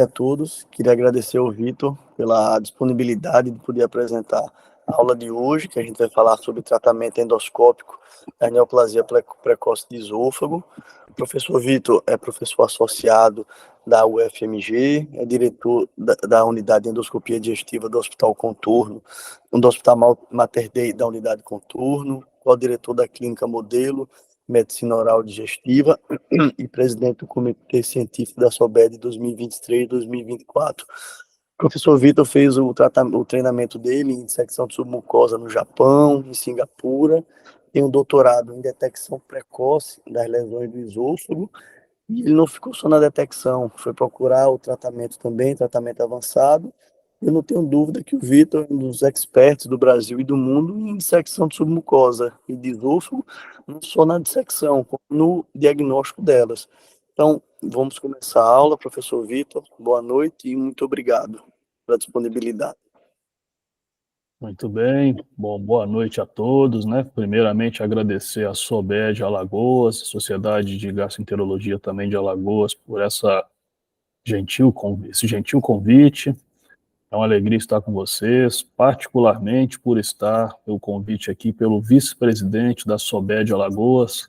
A todos, queria agradecer ao Vitor pela disponibilidade de poder apresentar a aula de hoje, que a gente vai falar sobre tratamento endoscópico da neoplasia precoce de esôfago. O professor Vitor é professor associado da UFMG, é diretor da unidade de endoscopia digestiva do Hospital Contorno, do Hospital Mater Dei da unidade Contorno, co-diretor da Clínica Modelo Medicina Oral Digestiva e presidente do Comitê Científico da SOBED 2023-2024. O professor Vitor fez o treinamento dele em dissecção de submucosa no Japão, em Singapura, tem um doutorado em detecção precoce das lesões do esôfago, e ele não ficou só na detecção, foi procurar o tratamento também, tratamento avançado. Eu não tenho dúvida que o Vitor é um dos experts do Brasil e do mundo em dissecção de submucosa e de esôfago, não só na dissecção, como no diagnóstico delas. Então, vamos começar a aula, professor Vitor. Boa noite e muito obrigado pela disponibilidade. Muito bem, bom, boa noite a todos, né? Primeiramente, agradecer a SOBED Alagoas, Sociedade de Gastroenterologia também de Alagoas, por esse gentil convite. É uma alegria estar com vocês, particularmente por estar o convite aqui pelo vice-presidente da SOBED Alagoas,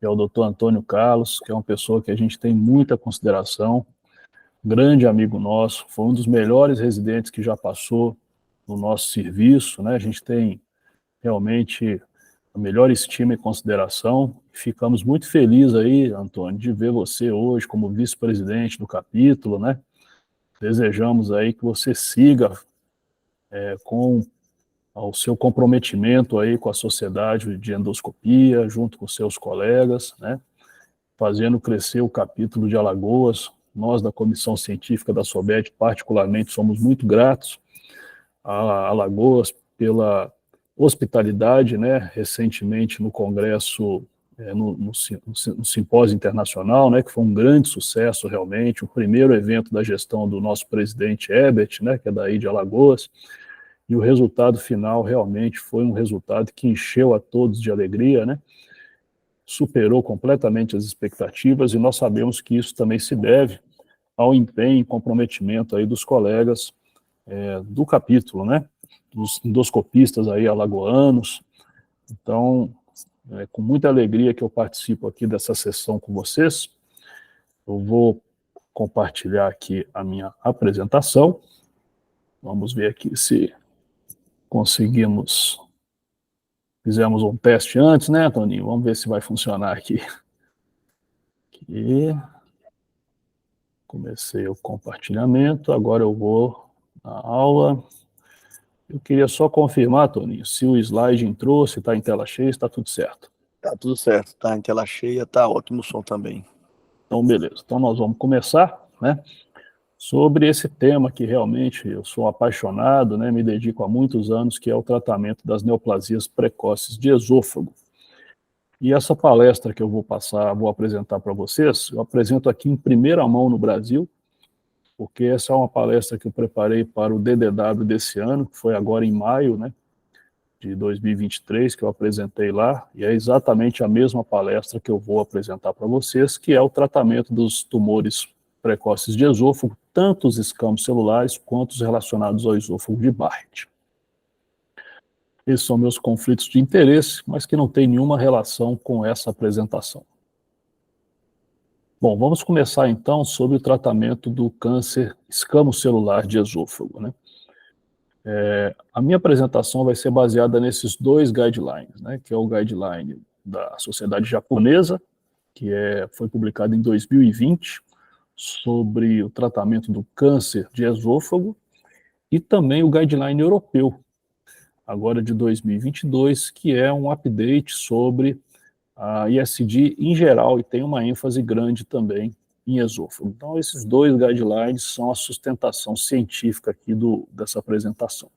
que é o Dr. Antônio Carlos, que é uma pessoa que a gente tem muita consideração, grande amigo nosso, foi um dos melhores residentes que já passou no nosso serviço, né? A gente tem realmente a melhor estima e consideração. Ficamos muito felizes aí, Antônio, de ver você hoje como vice-presidente do capítulo, né? Desejamos aí que você siga com o seu comprometimento aí com a sociedade de endoscopia, junto com seus colegas, né? Fazendo crescer o capítulo de Alagoas. Nós, da Comissão Científica da SOBED, particularmente, somos muito gratos a Alagoas pela hospitalidade, né? Recentemente no congresso, no simpósio internacional, né? Que foi um grande sucesso realmente, o primeiro evento da gestão do nosso presidente Herbert, né? Que é daí de Alagoas, e o resultado final realmente foi um resultado que encheu a todos de alegria, né? Superou completamente as expectativas, e nós sabemos que isso também se deve ao empenho e comprometimento aí dos colegas do capítulo, né? Dos endoscopistas aí alagoanos. Então, é com muita alegria que eu participo aqui dessa sessão com vocês. Eu vou compartilhar aqui a minha apresentação. Vamos ver aqui se conseguimos. Fizemos um teste antes, né, Toninho? Vamos ver se vai funcionar aqui. Comecei o compartilhamento, agora eu vou na aula. Eu queria só confirmar, Toninho, se o slide entrou, se está em tela cheia, está tudo certo. Tá tudo certo, tá em tela cheia, tá ótimo o som também. Então, beleza. Então, nós vamos começar, né, sobre esse tema que realmente eu sou apaixonado, né, me dedico há muitos anos, que é o tratamento das neoplasias precoces de esôfago. E essa palestra que eu vou apresentar para vocês, eu apresento aqui em primeira mão no Brasil, porque essa é uma palestra que eu preparei para o DDW desse ano, que foi agora em maio, né, de 2023, que eu apresentei lá, e é exatamente a mesma palestra que eu vou apresentar para vocês, que é o tratamento dos tumores precoces de esôfago, tanto os escamos celulares quanto os relacionados ao esôfago de Barrett. Esses são meus conflitos de interesse, mas que não têm nenhuma relação com essa apresentação. Bom, vamos começar então sobre o tratamento do câncer escamocelular de esôfago, né? A minha apresentação vai ser baseada nesses dois guidelines, né, que é o guideline da Sociedade Japonesa, que foi publicado em 2020, sobre o tratamento do câncer de esôfago, e também o guideline europeu, agora de 2022, que é um update sobre a ISD em geral, e tem uma ênfase grande também em esôfago. Então, esses dois guidelines são a sustentação científica aqui dessa apresentação.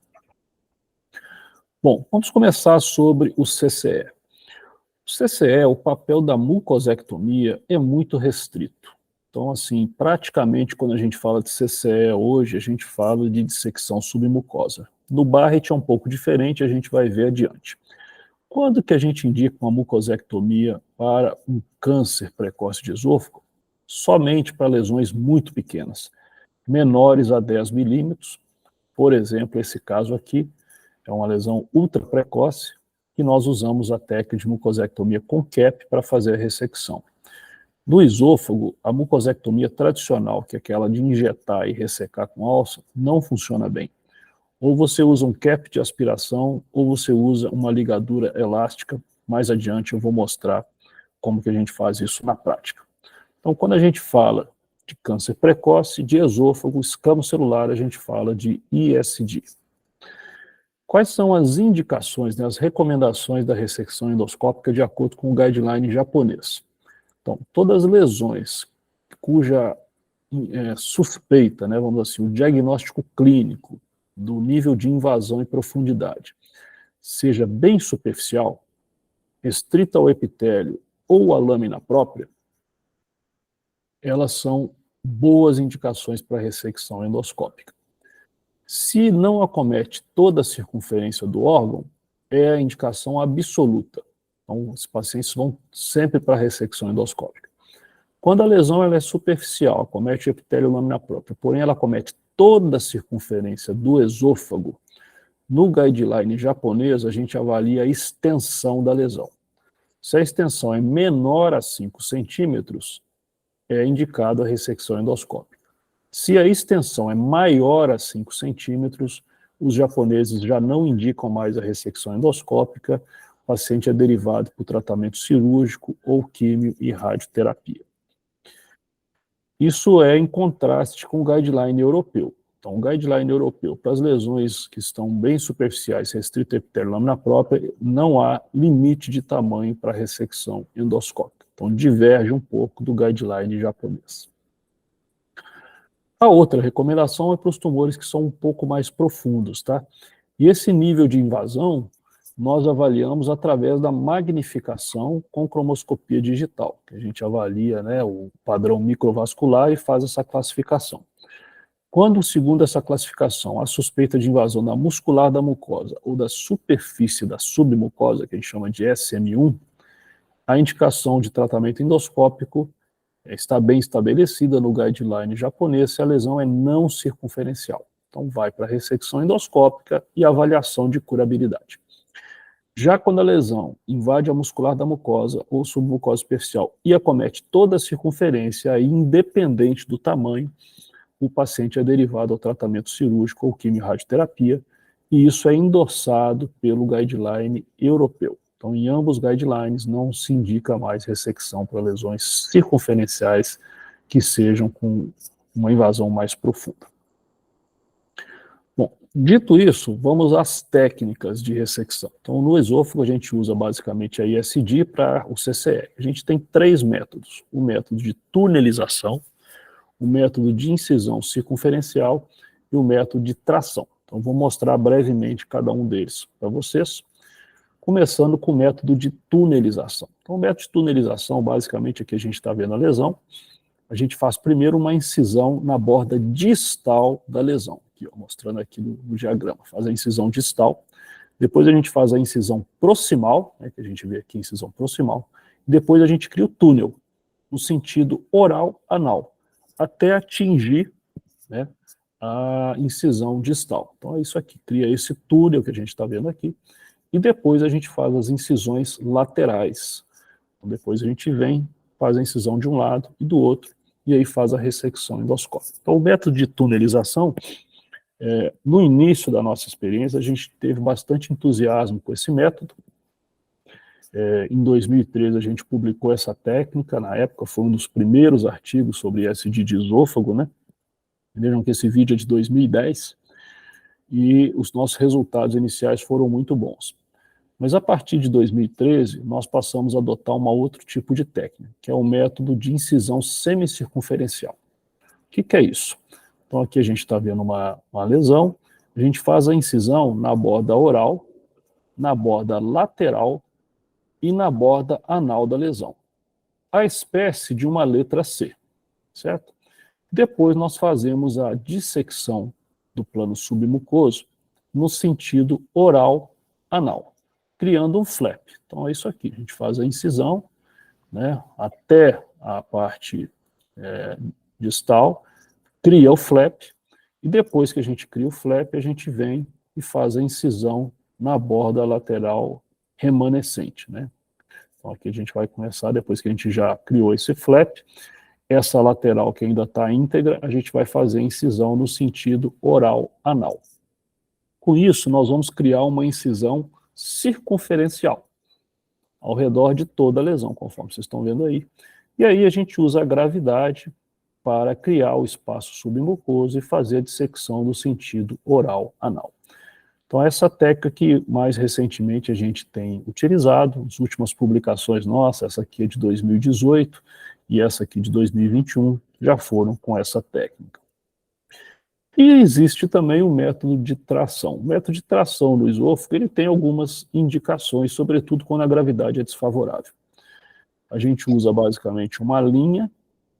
Bom, vamos começar sobre o CCE. O CCE, o papel da mucosectomia é muito restrito. Então, assim, praticamente quando a gente fala de CCE hoje, a gente fala de dissecção submucosa. No Barrett é um pouco diferente, a gente vai ver adiante. Quando que a gente indica uma mucosectomia para um câncer precoce de esôfago? Somente para lesões muito pequenas. menores a 10 milímetros. Por exemplo, esse caso aqui é uma lesão ultra precoce, que nós usamos a técnica de mucosectomia com CAP para fazer a ressecção. No esôfago, a mucosectomia tradicional, que é aquela de injetar e ressecar com alça, não funciona bem. Ou você usa um cap de aspiração, ou você usa uma ligadura elástica. Mais adiante eu vou mostrar como que a gente faz isso na prática. Então, quando a gente fala de câncer precoce, de esôfago, escamo celular, a gente fala de ISD. Quais são as indicações, né, as recomendações da ressecção endoscópica de acordo com o guideline japonês? Então, todas as lesões cuja suspeita, né, vamos dizer assim, o diagnóstico clínico do nível de invasão e profundidade seja bem superficial, restrita ao epitélio ou à lâmina própria, elas são boas indicações para ressecção endoscópica. Se não acomete toda a circunferência do órgão, é a indicação absoluta. Então, os pacientes vão sempre para a ressecção endoscópica. Quando a lesão ela é superficial, acomete o epitélio lâmina própria, porém ela acomete toda a circunferência do esôfago, no guideline japonês a gente avalia a extensão da lesão. Se a extensão é menor a 5 centímetros, é indicado a ressecção endoscópica. Se a extensão é maior a 5 centímetros, os japoneses já não indicam mais a ressecção endoscópica, o paciente é derivado para o tratamento cirúrgico ou químio e radioterapia. Isso é em contraste com o guideline europeu. Então, o guideline europeu, para as lesões que estão bem superficiais, restrito epitélio lâmina própria, não há limite de tamanho para ressecção endoscópica. Então, diverge um pouco do guideline japonês. A outra recomendação é para os tumores que são um pouco mais profundos, tá? E esse nível de invasão nós avaliamos através da magnificação com cromoscopia digital, que a gente avalia, né, o padrão microvascular e faz essa classificação. Quando, segundo essa classificação, a suspeita de invasão da muscular da mucosa ou da superfície da submucosa, que a gente chama de SM1, a indicação de tratamento endoscópico está bem estabelecida no guideline japonês se a lesão é não circunferencial. Então vai para a ressecção endoscópica e avaliação de curabilidade. Já quando a lesão invade a muscular da mucosa ou submucosa superficial e acomete toda a circunferência, aí, independente do tamanho, o paciente é derivado ao tratamento cirúrgico ou quimio-radioterapia, e isso é endossado pelo guideline europeu. Então, em ambos os guidelines, não se indica mais ressecção para lesões circunferenciais que sejam com uma invasão mais profunda. Bom, dito isso, vamos às técnicas de ressecção. Então, no esôfago, a gente usa basicamente a ISD para o CCE. A gente tem 3 métodos. O método de tunelização, o método de incisão circunferencial e o método de tração. Então, vou mostrar brevemente cada um deles para vocês, começando com o método de tunelização. Então, o método de tunelização, basicamente, aqui a gente está vendo a lesão, a gente faz primeiro uma incisão na borda distal da lesão, aqui, ó, mostrando aqui no diagrama, faz a incisão distal, depois a gente faz a incisão proximal, né, que a gente vê aqui a incisão proximal, e depois a gente cria o túnel, no sentido oral-anal, até atingir, né, a incisão distal. Então é isso aqui, cria esse túnel que a gente está vendo aqui, e depois a gente faz as incisões laterais. Então, depois a gente vem, faz a incisão de um lado e do outro, e aí faz a ressecção endoscópica. Então o método de tunelização, no início da nossa experiência, a gente teve bastante entusiasmo com esse método. Em 2013 a gente publicou essa técnica, na época foi um dos primeiros artigos sobre ISD de esôfago, né? Vejam que esse vídeo é de 2010, e os nossos resultados iniciais foram muito bons. Mas a partir de 2013, nós passamos a adotar um outro tipo de técnica, que é o método de incisão semicircunferencial. O que é isso? Então aqui a gente está vendo uma lesão, a gente faz a incisão na borda oral, na borda lateral e na borda anal da lesão. A espécie de uma letra C, certo? Depois nós fazemos a dissecção do plano submucoso no sentido oral-anal, criando um flap. Então é isso aqui, a gente faz a incisão, né, até a parte distal, cria o flap, e depois que a gente cria o flap, a gente vem e faz a incisão na borda lateral remanescente, né? Então aqui a gente vai começar, depois que a gente já criou esse flap, essa lateral que ainda está íntegra, a gente vai fazer a incisão no sentido oral-anal. Com isso, nós vamos criar uma incisão circunferencial ao redor de toda a lesão, conforme vocês estão vendo aí. E aí a gente usa a gravidade para criar o espaço submucoso e fazer a dissecção no sentido oral-anal. Então essa técnica que mais recentemente a gente tem utilizado, as últimas publicações nossas, essa aqui é de 2018 e essa aqui de 2021, já foram com essa técnica. E existe também o método de tração. O método de tração no esôfago, ele tem algumas indicações, sobretudo quando a gravidade é desfavorável. A gente usa basicamente uma linha,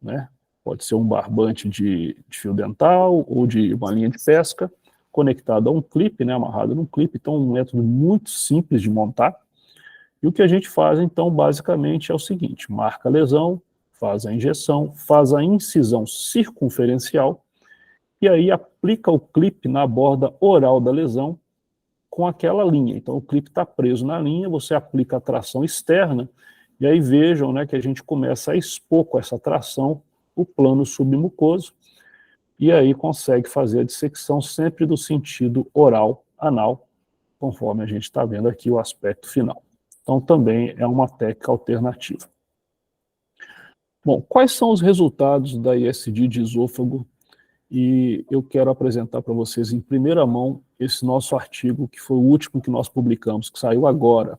né? Pode ser um barbante de fio dental ou de uma linha de pesca, conectado a um clipe, né, amarrado num clipe. Então, um método muito simples de montar. E o que a gente faz, então, basicamente é o seguinte: marca a lesão, faz a injeção, faz a incisão circunferencial, e aí aplica o clipe na borda oral da lesão com aquela linha. Então, o clipe está preso na linha, você aplica a tração externa, e aí vejam, né, que a gente começa a expor com essa tração o plano submucoso, e aí consegue fazer a dissecção sempre do sentido oral-anal, conforme a gente está vendo aqui o aspecto final. Então também é uma técnica alternativa. Bom, quais são os resultados da ISD de esôfago? E eu quero apresentar para vocês em primeira mão esse nosso artigo, que foi o último que nós publicamos, que saiu agora,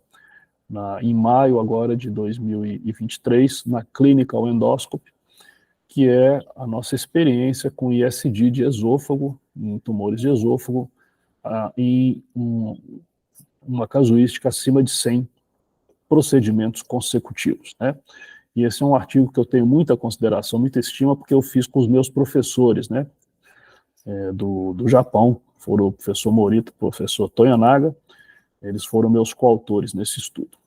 em maio agora de 2023, na Clinical Endoscopy, que é a nossa experiência com ISD de esôfago, em tumores de esôfago, em uma casuística acima de 100 procedimentos consecutivos, né? E esse é um artigo que eu tenho muita consideração, muita estima, porque eu fiz com os meus professores, né, do Japão, foram o professor Morita, o professor Toyanaga, eles foram meus coautores nesse estudo.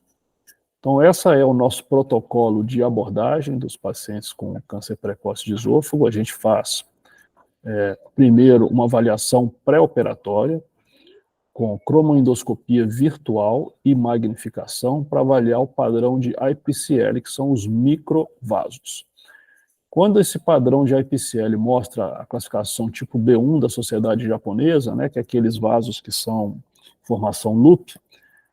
Então, esse é o nosso protocolo de abordagem dos pacientes com câncer precoce de esôfago. A gente faz, primeiro, uma avaliação pré-operatória, com cromoendoscopia virtual e magnificação, para avaliar o padrão de IPCL, que são os microvasos. Quando esse padrão de IPCL mostra a classificação tipo B1 da sociedade japonesa, né, que é aqueles vasos que são formação loop,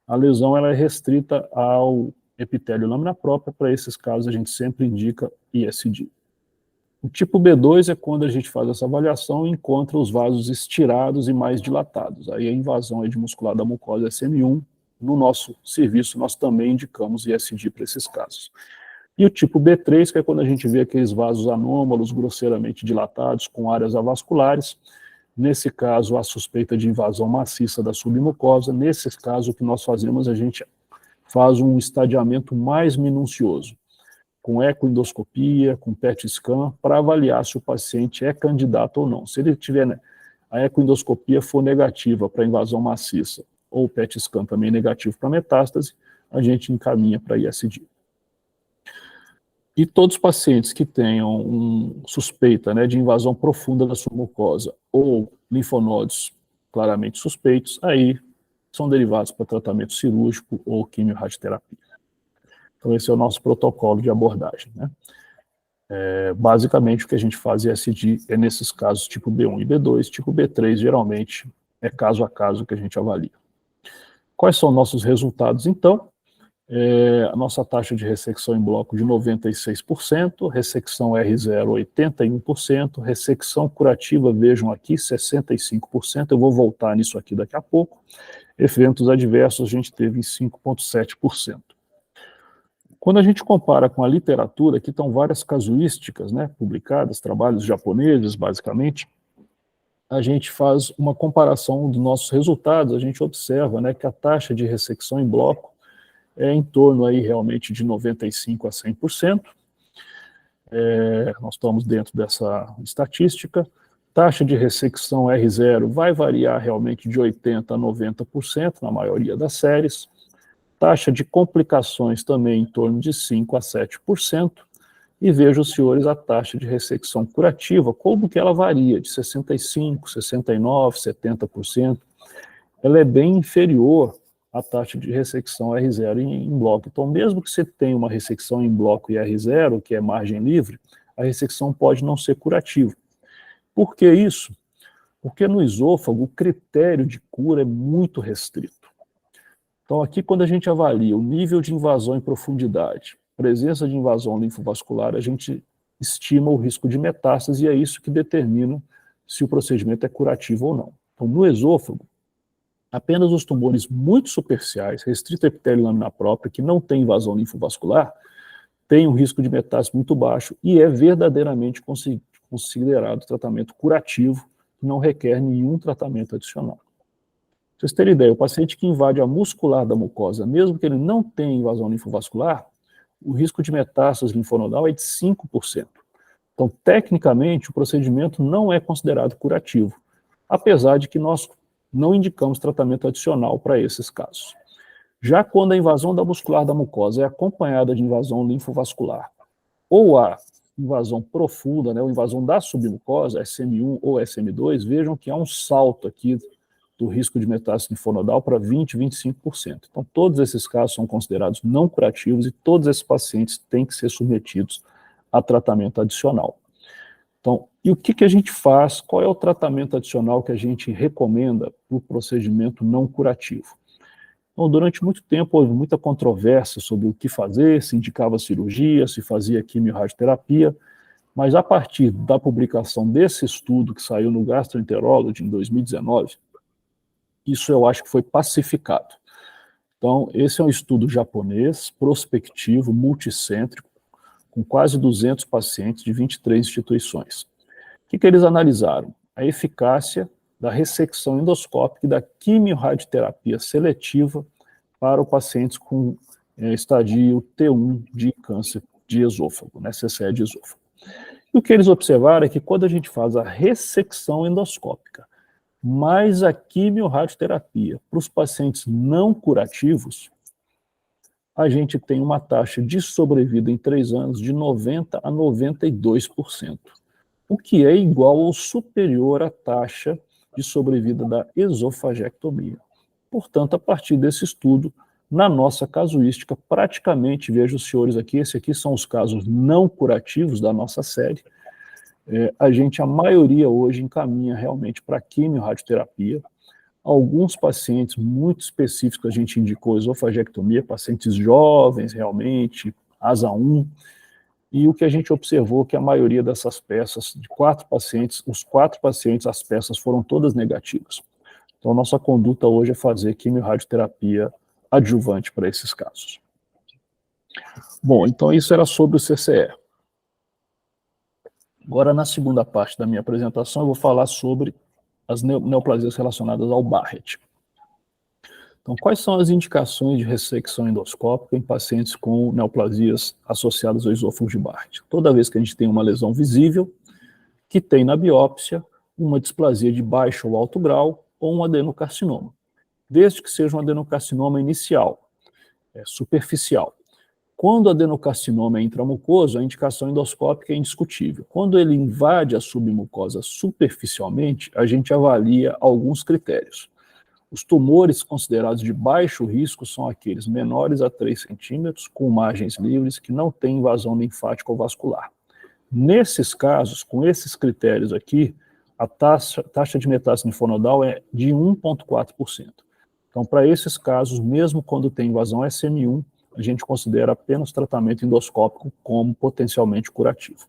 a lesão ela é restrita ao epitélio lâmina própria. Para esses casos a gente sempre indica ISD. O tipo B2 é quando a gente faz essa avaliação e encontra os vasos estirados e mais dilatados. Aí a invasão muscular da mucosa SM1. No nosso serviço nós também indicamos ISD para esses casos. E o tipo B3, que é quando a gente vê aqueles vasos anômalos, grosseiramente dilatados, com áreas avasculares. Nesse caso, a suspeita de invasão maciça da submucosa. Nesses casos, o que nós fazemos, a gente faz um estadiamento mais minucioso, com ecoendoscopia, com PET scan, para avaliar se o paciente é candidato ou não. Se ele tiver, né, a ecoendoscopia for negativa para invasão maciça, ou o PET scan também negativo para metástase, a gente encaminha para ISD. E todos os pacientes que tenham suspeita, né, de invasão profunda da submucosa ou linfonodos claramente suspeitos, aí são derivados para tratamento cirúrgico ou quimio-radioterapia. Então esse é o nosso protocolo de abordagem, né? Basicamente o que a gente faz ISD é nesses casos tipo B1 e B2, tipo B3 geralmente é caso a caso que a gente avalia. Quais são nossos resultados então? A nossa taxa de ressecção em bloco de 96%, ressecção R0 81%, ressecção curativa, vejam aqui, 65%, eu vou voltar nisso aqui daqui a pouco. Eventos adversos a gente teve em 5,7%. Quando a gente compara com a literatura, aqui estão várias casuísticas, né, publicadas, trabalhos japoneses basicamente, a gente faz uma comparação dos nossos resultados, a gente observa, né, que a taxa de ressecção em bloco é em torno aí realmente de 95% a 100%. Nós estamos dentro dessa estatística. Taxa de ressecção R0 vai variar realmente de 80% a 90% na maioria das séries. Taxa de complicações também em torno de 5% a 7%. e vejam, senhores, a taxa de ressecção curativa, como que ela varia, de 65%, 69%, 70%. Ela é bem inferior à taxa de ressecção R0 em bloco. Então, mesmo que você tenha uma ressecção em bloco e R0, que é margem livre, a ressecção pode não ser curativa. Por que isso? Porque no esôfago o critério de cura é muito restrito. Então, aqui, quando a gente avalia o nível de invasão em profundidade, presença de invasão linfovascular, a gente estima o risco de metástase e é isso que determina se o procedimento é curativo ou não. Então, no esôfago, apenas os tumores muito superficiais, restrito ao epitélio laminar própria, que não tem invasão linfovascular, têm um risco de metástase muito baixo e é verdadeiramente considerado tratamento curativo, que não requer nenhum tratamento adicional. Pra vocês terem ideia, o paciente que invade a muscular da mucosa, mesmo que ele não tenha invasão linfovascular, o risco de metástase linfonodal é de 5%. Então, tecnicamente, o procedimento não é considerado curativo, apesar de que nós não indicamos tratamento adicional para esses casos. Já quando a invasão da muscular da mucosa é acompanhada de invasão linfovascular, ou a invasão profunda, né, ou invasão da submucosa, SM1 ou SM2, vejam que há um salto aqui do risco de metástase linfonodal para 20%, 25%. Então, todos esses casos são considerados não curativos e todos esses pacientes têm que ser submetidos a tratamento adicional. Então, e o que a gente faz? Qual é o tratamento adicional que a gente recomenda para o procedimento não curativo? Então, durante muito tempo houve muita controvérsia sobre o que fazer, se indicava cirurgia, se fazia quimio-radioterapia, mas a partir da publicação desse estudo que saiu no Gastroenterology em 2019, isso eu acho que foi pacificado. Então, esse é um estudo japonês, prospectivo, multicêntrico, com quase 200 pacientes de 23 instituições. O que eles analisaram? A eficácia da ressecção endoscópica e da quimio-radioterapia seletiva para os pacientes com estadio T1 de câncer de esôfago, né, CCE de esôfago. E o que eles observaram é que quando a gente faz a ressecção endoscópica mais a quimio-radioterapia para os pacientes não curativos, a gente tem uma taxa de sobrevida em 3 anos de 90% a 92%, o que é igual ou superior à taxa de sobrevida da esofagectomia. Portanto, a partir desse estudo, na nossa casuística, praticamente, vejo os senhores aqui, esses aqui são os casos não curativos da nossa série, a maioria hoje encaminha realmente para quimio-radioterapia. Alguns pacientes muito específicos a gente indicou esofagectomia, pacientes jovens realmente, ASA 1, e o que a gente observou que a maioria dessas peças, de 4 pacientes, os 4 pacientes, as peças foram todas negativas. Então, nossa conduta hoje é fazer quimio-radioterapia adjuvante para esses casos. Bom, então isso era sobre o CCE. Agora, na segunda parte da minha apresentação, eu vou falar sobre as neoplasias relacionadas ao Barrett. Então, quais são as indicações de ressecção endoscópica em pacientes com neoplasias associadas ao esôfago de Barrett? Toda vez que a gente tem uma lesão visível, que tem na biópsia uma displasia de baixo ou alto grau ou um adenocarcinoma, desde que seja um adenocarcinoma inicial, superficial. Quando o adenocarcinoma é intramucoso, a indicação endoscópica é indiscutível. Quando ele invade a submucosa superficialmente, a gente avalia alguns critérios. Os tumores considerados de baixo risco são aqueles menores a 3 centímetros, com margens livres, que não têm invasão linfática ou vascular. Nesses casos, com esses critérios aqui, a taxa de metástase linfonodal é de 1,4%. Então, para esses casos, mesmo quando tem invasão SM1, a gente considera apenas tratamento endoscópico como potencialmente curativo.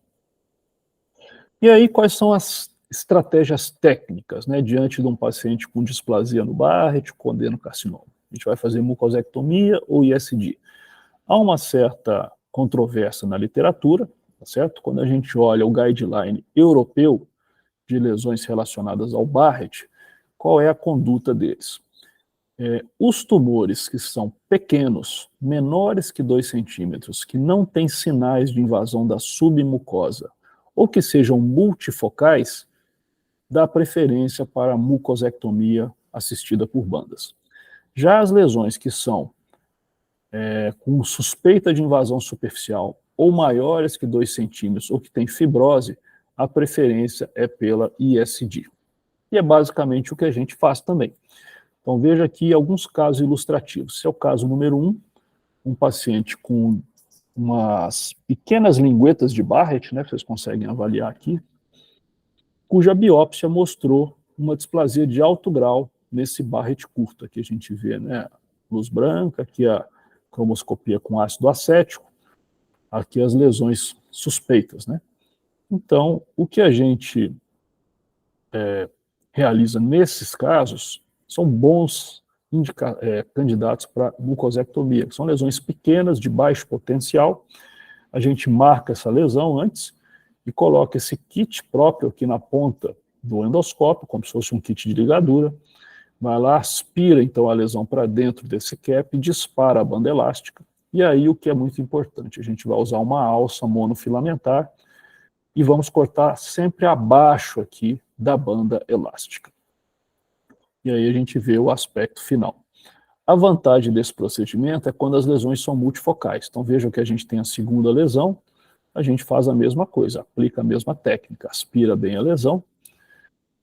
E aí, quais são as estratégias técnicas, né, diante de um paciente com displasia no Barrett, com adenocarcinoma? A gente vai fazer mucosectomia ou ISD? Há uma certa controvérsia na literatura, tá certo? Quando a gente olha o guideline europeu de lesões relacionadas ao Barrett, qual é a conduta deles? Os tumores que são pequenos, menores que 2 centímetros, que não têm sinais de invasão da submucosa, ou que sejam multifocais, dá preferência para a mucosectomia assistida por bandas. Já as lesões que são com suspeita de invasão superficial, ou maiores que 2 centímetros ou que tem fibrose, a preferência é pela ISD. E é basicamente o que a gente faz também. Então veja aqui alguns casos ilustrativos. Esse é o caso número 1, um paciente com umas pequenas linguetas de Barrett, né, vocês conseguem avaliar aqui, cuja biópsia mostrou uma displasia de alto grau nesse Barrett curto. Aqui a gente vê, né, luz branca, aqui a cromoscopia com ácido acético, aqui as lesões suspeitas, né? Então, o que a gente realiza nesses casos são bons candidatos para mucosectomia, que são lesões pequenas, de baixo potencial. A gente marca essa lesão antes e coloca esse kit próprio aqui na ponta do endoscópio, como se fosse um kit de ligadura, vai lá, aspira então a lesão para dentro desse cap, dispara a banda elástica, e aí o que é muito importante, a gente vai usar uma alça monofilamentar e vamos cortar sempre abaixo aqui da banda elástica. E aí a gente vê o aspecto final. A vantagem desse procedimento é quando as lesões são multifocais. Então vejam que a gente tem a segunda lesão, a gente faz a mesma coisa, aplica a mesma técnica, aspira bem a lesão,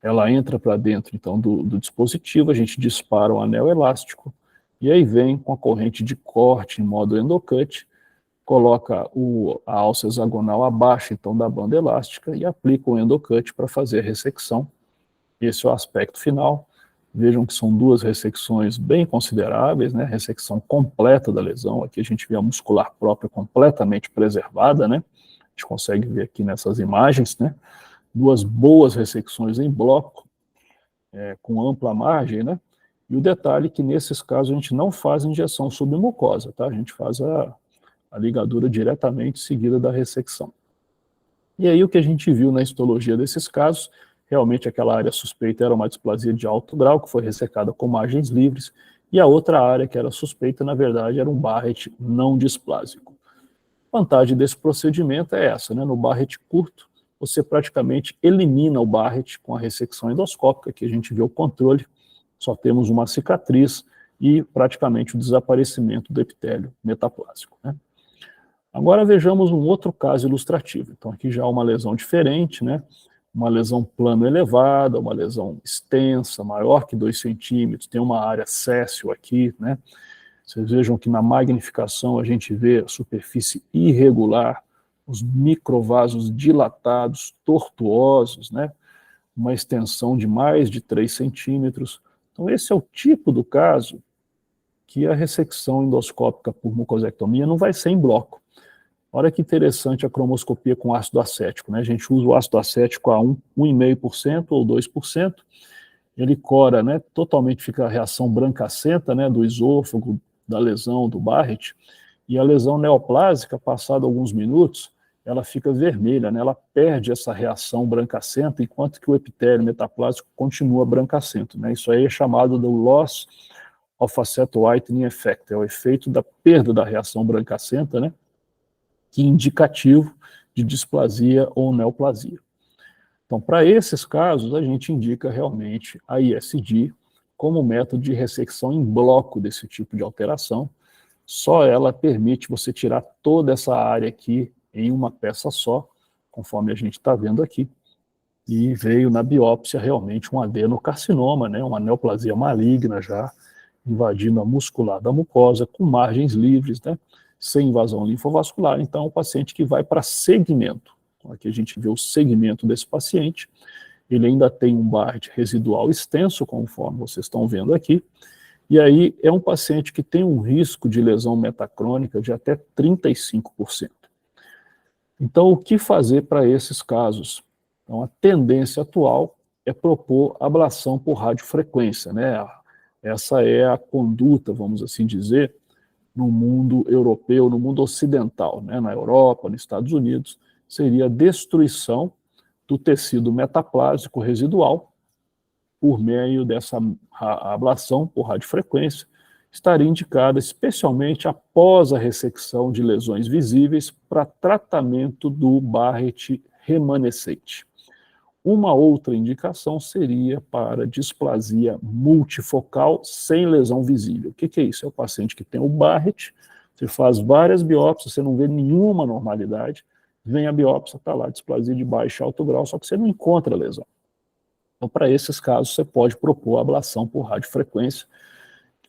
ela entra para dentro então do dispositivo, a gente dispara o anel elástico, e aí vem com a corrente de corte em modo endocut, coloca a alça hexagonal abaixo então da banda elástica e aplica o endocut para fazer a ressecção. Esse é o aspecto final. Vejam que são 2 ressecções bem consideráveis, né? Ressecção completa da lesão. Aqui a gente vê a muscular própria completamente preservada, né? A gente consegue ver aqui nessas imagens, né? 2 boas ressecções em bloco, com ampla margem, né? E o detalhe é que nesses casos a gente não faz injeção submucosa, tá? A gente faz a ligadura diretamente seguida da ressecção. E aí o que a gente viu na histologia desses casos, realmente aquela área suspeita era uma displasia de alto grau, que foi ressecada com margens livres, e a outra área que era suspeita, na verdade, era um Barrett não displásico. A vantagem desse procedimento é essa, né? No Barrett curto, você praticamente elimina o Barrett com a ressecção endoscópica, que a gente vê o controle, só temos uma cicatriz e praticamente o desaparecimento do epitélio metaplásico, né? Agora vejamos um outro caso ilustrativo. Então aqui já há uma lesão diferente, né? Uma lesão plano elevada, uma lesão extensa, maior que 2 centímetros, tem uma área céssio aqui, né? Vocês vejam que na magnificação a gente vê a superfície irregular, os microvasos dilatados, tortuosos, né? Uma extensão de mais de 3 centímetros. Então esse é o tipo do caso que a ressecção endoscópica por mucosectomia não vai ser em bloco. Olha que interessante a cromoscopia com ácido acético, né? A gente usa o ácido acético a 1,5% ou 2%, ele cora, né? Totalmente fica a reação brancacenta, né? Do esôfago, da lesão, do Barrett, e a lesão neoplásica, passado alguns minutos, ela fica vermelha, né? Ela perde essa reação brancacenta, enquanto que o epitélio metaplásico continua brancacento, né? Isso aí é chamado do loss of facet whitening effect, é o efeito da perda da reação brancacenta, né? Que é indicativo de displasia ou neoplasia. Então, para esses casos, a gente indica realmente a ISD como método de ressecção em bloco desse tipo de alteração. Só ela permite você tirar toda essa área aqui em uma peça só, conforme a gente está vendo aqui, e veio na biópsia realmente um adenocarcinoma, né, uma neoplasia maligna já, invadindo a muscular da mucosa, com margens livres, né, sem invasão linfovascular. Então, o paciente que vai para segmento. Então, aqui a gente vê o segmento desse paciente, ele ainda tem um Barrett residual extenso, conforme vocês estão vendo aqui, e aí é um paciente que tem um risco de lesão metacrônica de até 35%. Então, o que fazer para esses casos? Então, a tendência atual é propor ablação por radiofrequência, né? Essa é a conduta, vamos assim dizer, no mundo europeu, no mundo ocidental, né? Na Europa, nos Estados Unidos, seria a destruição do tecido metaplásico residual por meio dessa ablação por radiofrequência, estaria indicada especialmente após a ressecção de lesões visíveis para tratamento do Barrett remanescente. Uma outra indicação seria para displasia multifocal sem lesão visível. O que é isso? É o paciente que tem o Barrett, Você faz várias biópsias, você não vê nenhuma normalidade, vem a biópsia, está lá, displasia de baixo e alto grau, só que você não encontra a lesão. Então, para esses casos, você pode propor a ablação por radiofrequência.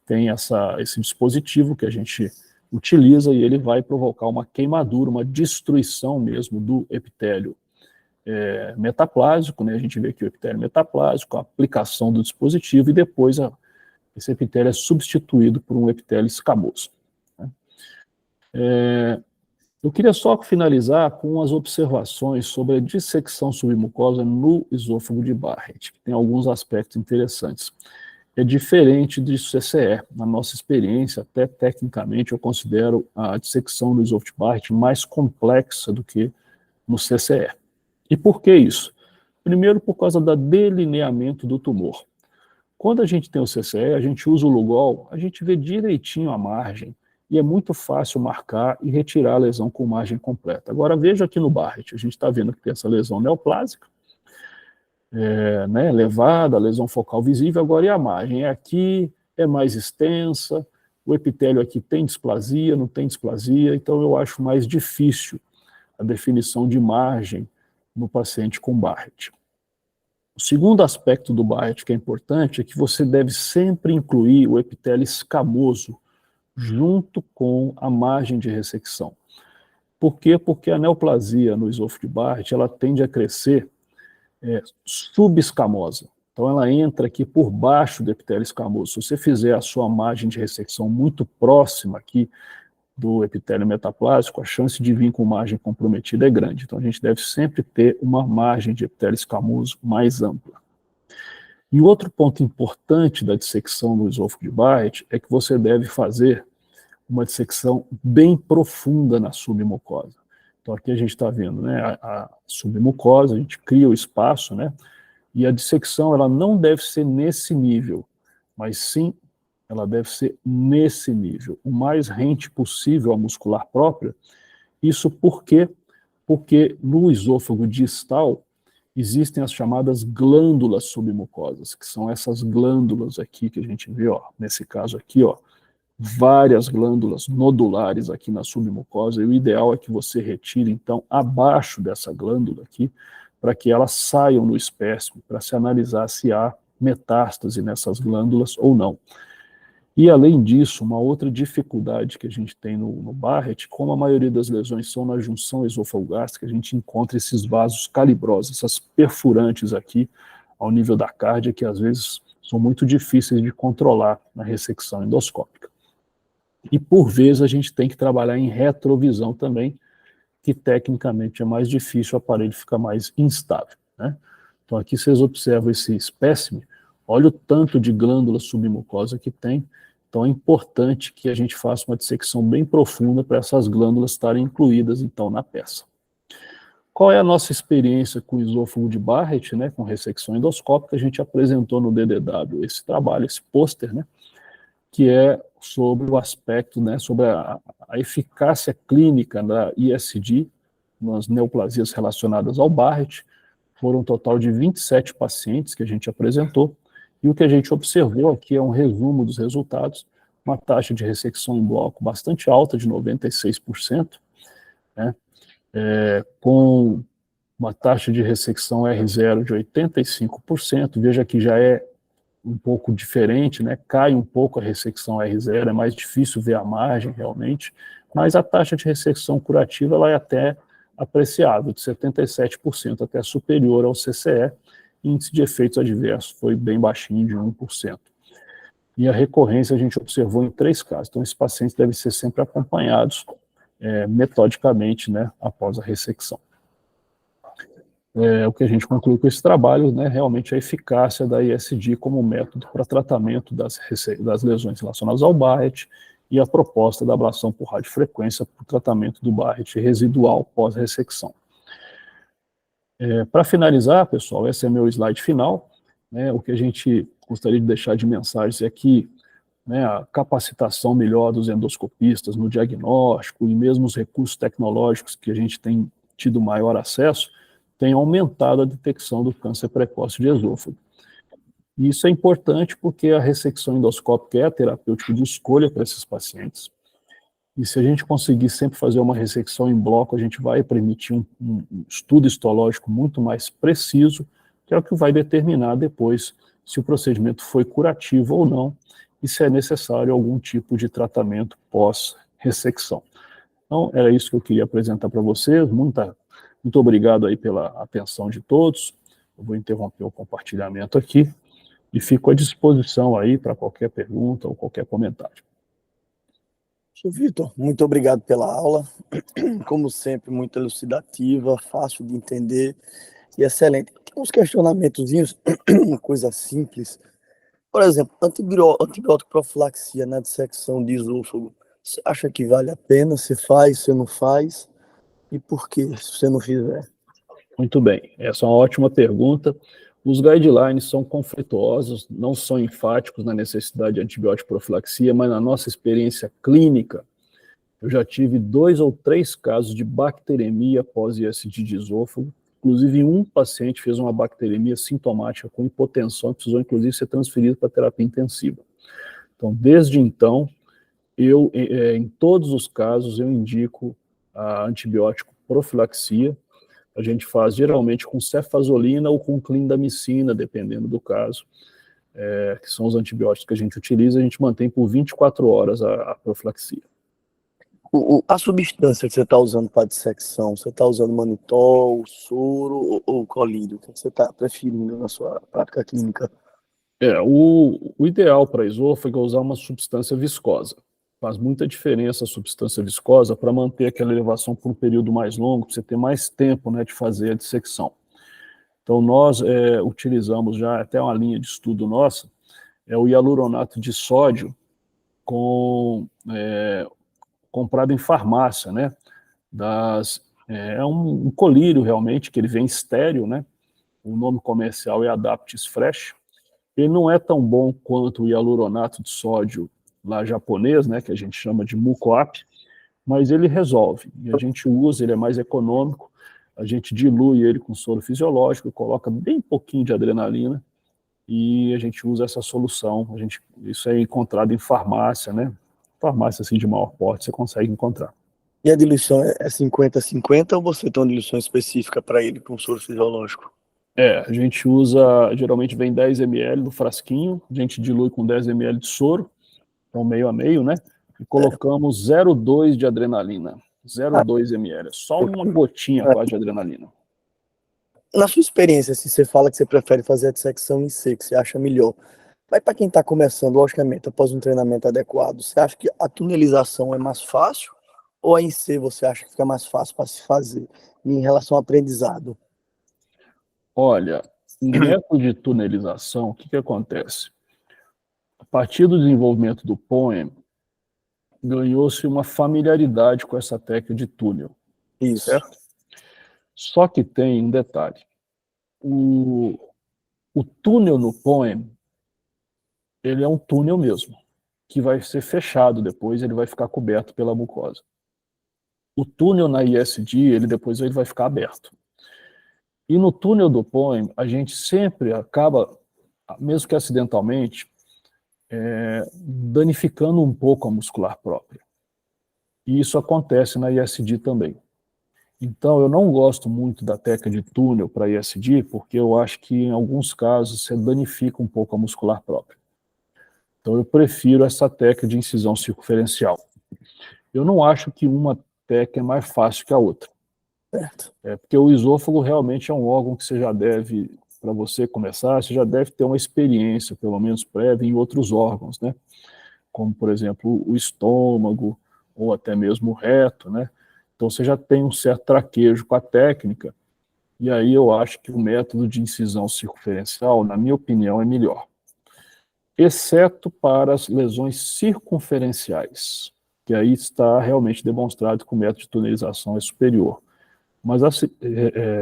Tem esse dispositivo que a gente utiliza e ele vai provocar uma queimadura, uma destruição mesmo do epitélio metaplásico, né? A gente vê aqui o epitélio metaplásico, a aplicação do dispositivo e depois esse epitélio é substituído por um epitélio escamoso. Né? Eu queria só finalizar com as observações sobre a dissecção submucosa no esôfago de Barrett, que tem alguns aspectos interessantes. É diferente do CCE. Na nossa experiência, até tecnicamente, eu considero a dissecção do esôfago de Barrett mais complexa do que no CCE. E por que isso? Primeiro, por causa do delineamento do tumor. Quando a gente tem o CCE, a gente usa o Lugol, a gente vê direitinho a margem, e é muito fácil marcar e retirar a lesão com margem completa. Agora, veja aqui no Barrett, a gente está vendo que tem essa lesão neoplásica, né, elevada, a lesão focal visível, agora e a margem? É aqui, é mais extensa, o epitélio aqui tem displasia, não tem displasia, então eu acho mais difícil a definição de margem no paciente com Barrett. O segundo aspecto do Barrett que é importante é que você deve sempre incluir o epitélio escamoso junto com a margem de ressecção. Por quê? Porque a neoplasia no esôfago de Barrett, ela tende a crescer subescamosa. Então ela entra aqui por baixo do epitélio escamoso. Se você fizer a sua margem de ressecção muito próxima aqui do epitélio metaplásico, a chance de vir com margem comprometida é grande. Então a gente deve sempre ter uma margem de epitélio escamoso mais ampla. E outro ponto importante da dissecção no esôfago de Barrett é que você deve fazer uma dissecção bem profunda na submucosa. Então aqui a gente está vendo, né, a submucosa, a gente cria o espaço, né, e a dissecção ela não deve ser nesse nível, mas sim ela deve ser nesse nível, o mais rente possível à muscular própria. Isso por quê? Porque no esôfago distal existem as chamadas glândulas submucosas, que são essas glândulas aqui que a gente vê, ó, nesse caso aqui, ó, várias glândulas nodulares aqui na submucosa, e o ideal é que você retire, então, abaixo dessa glândula aqui, para que elas saiam no espécime, para se analisar se há metástase nessas glândulas ou não. E, além disso, uma outra dificuldade que a gente tem no Barrett, como a maioria das lesões são na junção esofagogástrica, a gente encontra esses vasos calibrosos, essas perfurantes aqui, ao nível da cárdia, que às vezes são muito difíceis de controlar na ressecção endoscópica. E, por vezes, a gente tem que trabalhar em retrovisão também, que tecnicamente é mais difícil, o aparelho fica mais instável, né? Então, aqui vocês observam esse espécime, olha o tanto de glândula submucosa que tem, então é importante que a gente faça uma dissecção bem profunda para essas glândulas estarem incluídas, então, na peça. Qual é a nossa experiência com o esôfago de Barrett, né, com ressecção endoscópica? A gente apresentou no DDW esse trabalho, esse pôster, né, que é sobre o aspecto, né, sobre a eficácia clínica da ISD nas neoplasias relacionadas ao Barrett. Foram um total de 27 pacientes que a gente apresentou, e o que a gente observou aqui é um resumo dos resultados, uma taxa de ressecção em bloco bastante alta, de 96%, né, com uma taxa de ressecção R0 de 85%, veja que já é um pouco diferente, né, cai um pouco a ressecção R0, é mais difícil ver a margem realmente, mas a taxa de ressecção curativa ela é até apreciável, de 77%, até superior ao CCE, índice de efeitos adversos foi bem baixinho, de 1%. E a recorrência a gente observou em 3 casos, então esses pacientes devem ser sempre acompanhados metodicamente, né, após a ressecção. O que a gente conclui com esse trabalho, né, realmente a eficácia da ISD como método para tratamento das lesões relacionadas ao Barrett e a proposta da ablação por radiofrequência para o tratamento do Barrett residual pós-ressecção. Para finalizar, pessoal, esse é meu slide final, né, o que a gente gostaria de deixar de mensagens é que, né, a capacitação melhor dos endoscopistas no diagnóstico e mesmo os recursos tecnológicos que a gente tem tido maior acesso, tem aumentado a detecção do câncer precoce de esôfago. E isso é importante porque a ressecção endoscópica é a terapêutica de escolha para esses pacientes. E se a gente conseguir sempre fazer uma ressecção em bloco, a gente vai permitir um estudo histológico muito mais preciso, que é o que vai determinar depois se o procedimento foi curativo ou não, e se é necessário algum tipo de tratamento pós-ressecção. Então, era isso que eu queria apresentar para vocês. Muito obrigado aí pela atenção de todos. Eu vou interromper o compartilhamento aqui e fico à disposição aí para qualquer pergunta ou qualquer comentário. Vitor, muito obrigado pela aula. Como sempre, muito elucidativa, fácil de entender e excelente. Tem uns questionamentozinhos, uma coisa simples. Por exemplo, antibiótico profilaxia na dissecção de esôfago. Você acha que vale a pena? Você faz, você não faz? E por que, se você não fizer? Muito bem, essa é uma ótima pergunta. Os guidelines são conflituosos, não são enfáticos na necessidade de antibiótico profilaxia, mas na nossa experiência clínica, eu já tive 2 ou 3 casos de bacteremia pós-ISD de esôfago. Inclusive, um paciente fez uma bacteremia sintomática com hipotensão, precisou inclusive ser transferido para terapia intensiva. Então, desde então, em todos os casos, eu indico a antibiótico profilaxia. A gente faz geralmente com cefazolina ou com clindamicina, dependendo do caso, que são os antibióticos que a gente utiliza, a gente mantém por 24 horas a profilaxia. A substância que você está usando para dissecção, você está usando manitol, soro ou colírio? O que você está preferindo na sua prática clínica? O ideal para esôfago é usar uma substância viscosa. Faz muita diferença a substância viscosa para manter aquela elevação por um período mais longo, para você ter mais tempo, né, de fazer a dissecção. Então, nós utilizamos já até uma linha de estudo nossa, o hialuronato de sódio comprado em farmácia, né? É um colírio realmente, que ele vem estéreo, né? O nome comercial é Adaptis Fresh. Ele não é tão bom quanto o hialuronato de sódio lá japonês, né? Que a gente chama de Mucoap, mas ele resolve. E a gente usa, ele é mais econômico, a gente dilui ele com soro fisiológico, coloca bem pouquinho de adrenalina e a gente usa essa solução. Isso é encontrado em farmácia, né? Farmácia assim de maior porte, você consegue encontrar. E a diluição é 50-50 ou você tem uma diluição específica para ele com soro fisiológico? A gente usa, geralmente vem 10 ml do frasquinho, a gente dilui com 10 ml de soro, então meio a meio, né? E colocamos 0,2 de adrenalina, 0,2 ml, só uma gotinha quase de adrenalina. Na sua experiência, se você fala que você prefere fazer a dissecção em C, que você acha melhor, mas para quem está começando, logicamente, após um treinamento adequado, você acha que a tunelização é mais fácil ou a em C você acha que fica mais fácil para se fazer em relação ao aprendizado? Olha, o método de tunelização, o que acontece? A partir do desenvolvimento do POEM, ganhou-se uma familiaridade com essa técnica de túnel, Isso. certo? Só que tem um detalhe. O túnel no POEM, ele é um túnel mesmo, que vai ser fechado depois, ele vai ficar coberto pela mucosa. O túnel na ISD, depois ele vai ficar aberto. E no túnel do POEM, a gente sempre acaba, mesmo que acidentalmente, danificando um pouco a muscular própria. E isso acontece na ISD também. Então, eu não gosto muito da técnica de túnel para ISD, porque eu acho que, em alguns casos, você danifica um pouco a muscular própria. Então, eu prefiro essa técnica de incisão circunferencial. Eu não acho que uma técnica é mais fácil que a outra. Certo. Porque o esôfago realmente é um órgão que você já deve, para você começar, você já deve ter uma experiência, pelo menos prévia, em outros órgãos, né? Como, por exemplo, o estômago, ou até mesmo o reto, né? Então, você já tem um certo traquejo com a técnica, e aí eu acho que o método de incisão circunferencial, na minha opinião, é melhor. Exceto para as lesões circunferenciais, que aí está realmente demonstrado que o método de tunelização é superior. Mas as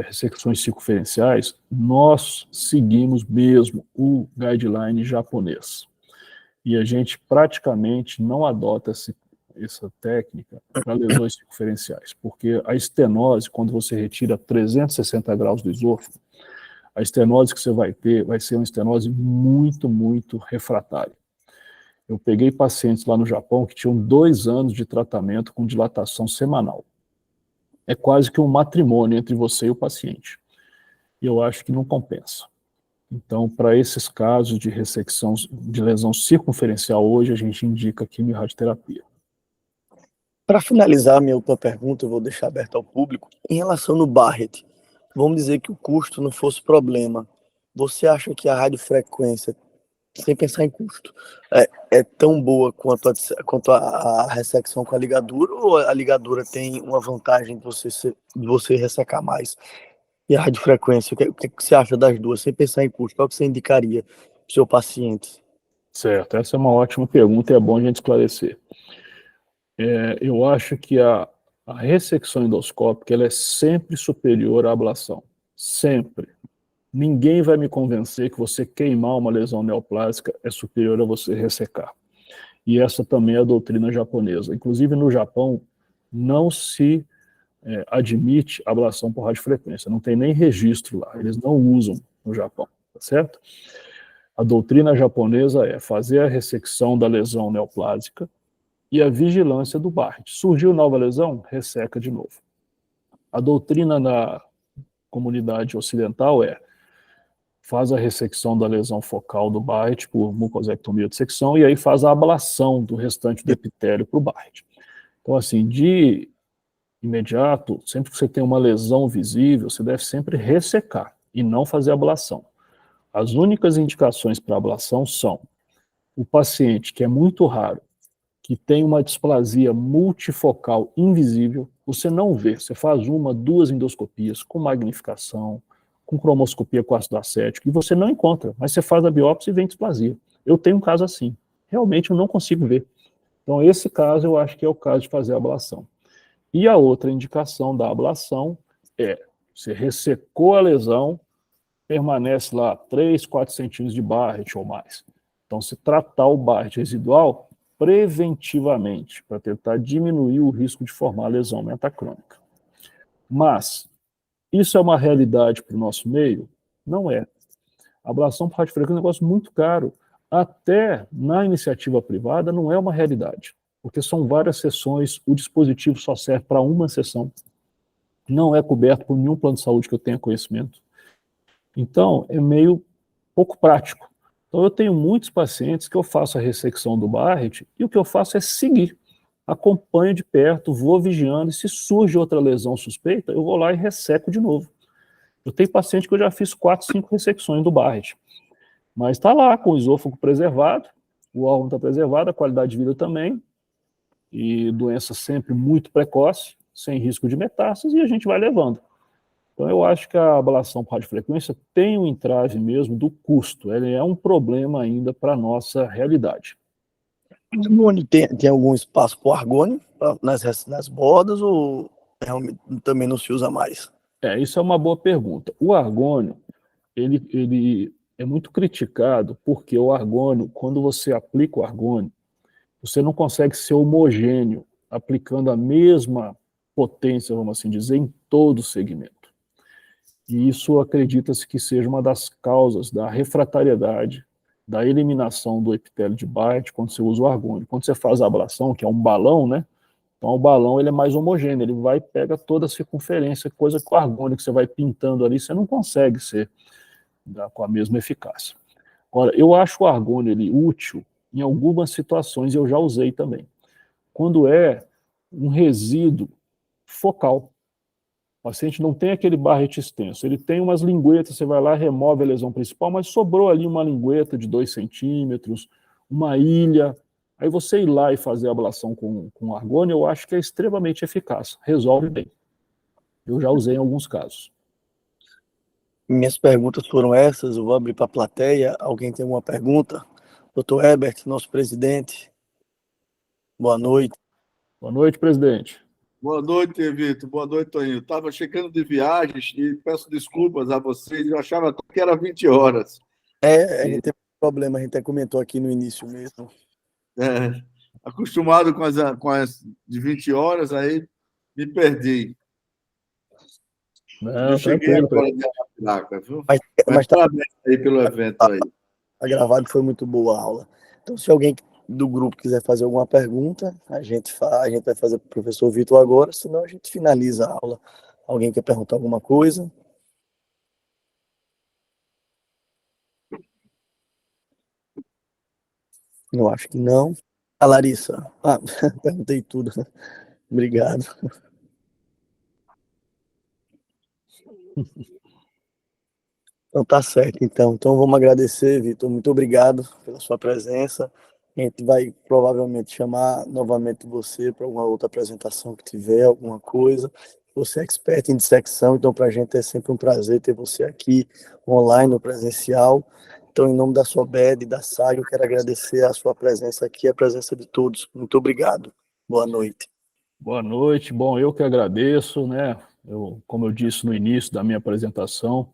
ressecções circunferenciais, nós seguimos mesmo o guideline japonês. E a gente praticamente não adota essa técnica para lesões circunferenciais, porque a estenose, quando você retira 360 graus do esôfago, a estenose que você vai ter vai ser uma estenose muito, muito refratária. Eu peguei pacientes lá no Japão que tinham 2 anos de tratamento com dilatação semanal. É quase que um matrimônio entre você e o paciente. E eu acho que não compensa. Então, para esses casos de ressecção de lesão circunferencial, hoje a gente indica quimio-radioterapia. Para finalizar a minha última pergunta, eu vou deixar aberta ao público. Em relação no Barrett, vamos dizer que o custo não fosse problema. Você acha que a radiofrequência, sem pensar em custo, é tão boa quanto a ressecção com a ligadura, ou a ligadura tem uma vantagem de você ressecar mais? E a radiofrequência, o que você acha das duas? Sem pensar em custo, qual que você indicaria para o seu paciente? Certo, essa é uma ótima pergunta e é bom a gente esclarecer. Eu acho que a ressecção endoscópica ela é sempre superior à ablação. Sempre. Ninguém vai me convencer que você queimar uma lesão neoplásica é superior a você ressecar. E essa também é a doutrina japonesa. Inclusive, no Japão, não se admite ablação por radiofrequência. Não tem nem registro lá. Eles não usam no Japão, tá certo? A doutrina japonesa é fazer a ressecção da lesão neoplásica e a vigilância do Barrett. Surgiu nova lesão, resseca de novo. A doutrina na comunidade ocidental faz a ressecção da lesão focal do Barrett por mucosectomia de secção e aí faz a ablação do restante do epitélio para o Barrett. Então, assim, de imediato, sempre que você tem uma lesão visível, você deve sempre ressecar e não fazer ablação. As únicas indicações para ablação são o paciente, que é muito raro, que tem uma displasia multifocal invisível, você não vê, você faz 1, 2 endoscopias com magnificação, com cromoscopia com ácido acético, e você não encontra, mas você faz a biópsia e vem displasia. Eu tenho um caso assim, realmente eu não consigo ver. Então esse caso eu acho que é o caso de fazer a ablação. E a outra indicação da ablação você ressecou a lesão, permanece lá 3, 4 centímetros de Barrett ou mais. Então, se tratar o Barrett residual preventivamente, para tentar diminuir o risco de formar lesão metacrônica. Mas, isso é uma realidade para o nosso meio? Não é. A ablação por radiofrequência é um negócio muito caro. Até na iniciativa privada não é uma realidade, porque são várias sessões, o dispositivo só serve para uma sessão, não é coberto por nenhum plano de saúde que eu tenha conhecimento. Então, é meio pouco prático. Então, eu tenho muitos pacientes que eu faço a ressecção do Barrett e o que eu faço é seguir. Acompanho de perto, vou vigiando, e se surge outra lesão suspeita, eu vou lá e resseco de novo. Eu tenho paciente que eu já fiz 4, 5 ressecções do Barrett, mas está lá com o esôfago preservado, o órgão está preservado, a qualidade de vida também, e doença sempre muito precoce, sem risco de metástase, e a gente vai levando. Então, eu acho que a ablação por radiofrequência tem um entrave mesmo do custo. Ele é um problema ainda para a nossa realidade. Argônio tem algum espaço para o argônio nas bordas, ou realmente também não se usa mais? Isso é uma boa pergunta. O argônio, ele é muito criticado porque o argônio, quando você aplica o argônio, você não consegue ser homogêneo, aplicando a mesma potência, vamos assim dizer, em todo o segmento. E isso acredita-se que seja uma das causas da refratariedade, da eliminação do epitélio de Barrett quando você usa o argônio. Quando você faz a ablação, que é um balão, né? Então o balão ele é mais homogêneo, ele vai e pega toda a circunferência, coisa que o argônio que você vai pintando ali, você não consegue ser com a mesma eficácia. Agora, eu acho o argônio ele útil em algumas situações, e eu já usei também. Quando é um resíduo focal, o paciente não tem aquele Barrett extenso, ele tem umas linguetas, você vai lá, remove a lesão principal, mas sobrou ali uma lingueta de 2 centímetros, uma ilha, aí você ir lá e fazer a ablação com argônio, eu acho que é extremamente eficaz, resolve bem. Eu já usei em alguns casos. Minhas perguntas foram essas, eu vou abrir para a plateia. Alguém tem alguma pergunta? Doutor Herbert, nosso presidente, boa noite. Boa noite, presidente. Boa noite, Vitor. Boa noite, Toninho. Estava chegando de viagens e peço desculpas a vocês. Eu achava que era 20 horas. A gente tem um problema, a gente até comentou aqui no início mesmo. Acostumado com as de 20 horas, aí me perdi. Não, Eu cheguei tranquilo, agora de Arapiraca, viu? Mas Parabéns aí pelo evento aí. tá gravado, foi muito boa a aula. Então, se alguém do grupo quiser fazer alguma pergunta, a gente vai fazer para o professor Vitor agora, senão a gente finaliza a aula. Alguém quer perguntar alguma coisa? Eu acho que não. A Larissa. Perguntei tudo. Obrigado. Então tá certo, então. Então vamos agradecer, Vitor. Muito obrigado pela sua presença. A gente vai provavelmente chamar novamente você para alguma outra apresentação que tiver, alguma coisa. Você é expert em dissecção, então para a gente é sempre um prazer ter você aqui online ou presencial. Então, em nome da SOBED e da SAG, eu quero agradecer a sua presença aqui e a presença de todos. Muito obrigado. Boa noite. Boa noite. Bom, eu que agradeço, né? Como eu disse no início da minha apresentação,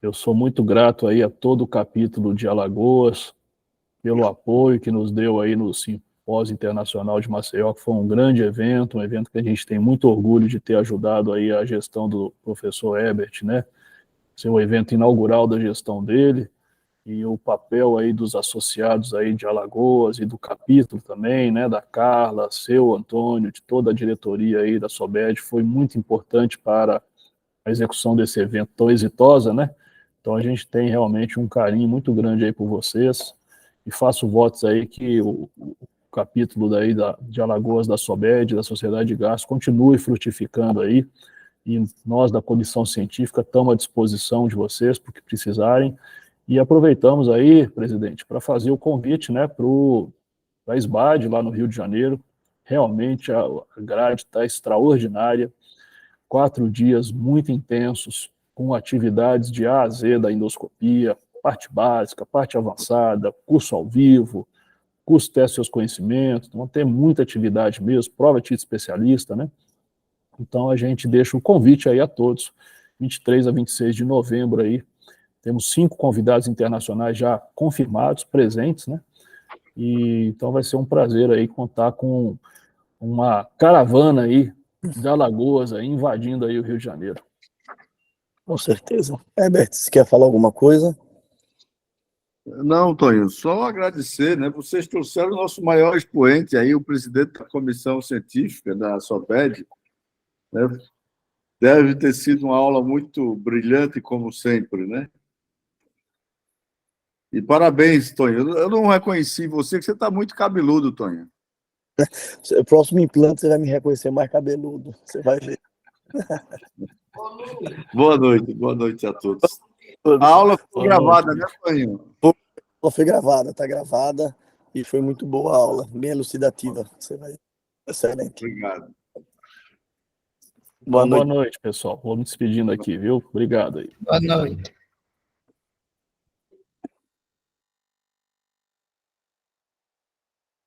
eu sou muito grato aí a todo o capítulo de Alagoas pelo apoio que nos deu aí no Simpósio Internacional de Maceió, que foi um grande evento, um evento que a gente tem muito orgulho de ter ajudado aí a gestão do professor Herbert, né? Ser o evento inaugural da gestão dele, e o papel aí dos associados aí de Alagoas e do capítulo também, né, da Carla, seu Antônio, de toda a diretoria aí da SOBED, foi muito importante para a execução desse evento tão exitosa, né? Então a gente tem realmente um carinho muito grande aí por vocês, e faço votos aí que o capítulo daí de Alagoas da SOBED, da Sociedade de Gás, continue frutificando aí, e nós da comissão científica estamos à disposição de vocês, porque precisarem. E aproveitamos aí, presidente, para fazer o convite, né, para a SBAD, lá no Rio de Janeiro. Realmente a grade está extraordinária, 4 dias muito intensos, com atividades de A a Z da endoscopia, parte básica, parte avançada, curso ao vivo, curso teste seus conhecimentos, então tem muita atividade mesmo, prova de especialista, né? Então a gente deixa o convite aí a todos, 23 a 26 de novembro aí. Temos 5 convidados internacionais já confirmados, presentes, né? E então vai ser um prazer aí contar com uma caravana aí de Alagoas aí invadindo aí o Rio de Janeiro. Com certeza. Herbert, você quer falar alguma coisa? Não, Tonho, só agradecer, né? Vocês trouxeram o nosso maior expoente aí, o presidente da comissão científica da SOBED, né? Deve ter sido uma aula muito brilhante, como sempre, né? E parabéns, Tonho. Eu não reconheci você, que você está muito cabeludo, Tonho. O próximo implante você vai me reconhecer mais cabeludo. Você vai ver. Boa noite a todos. A aula foi gravada, né, Tonho? Ela foi gravada, está gravada, e foi muito boa a aula, bem elucidativa. Você vai. Excelente. Obrigado. Boa noite, pessoal. Vou me despedindo aqui, viu? Obrigado aí. Boa noite.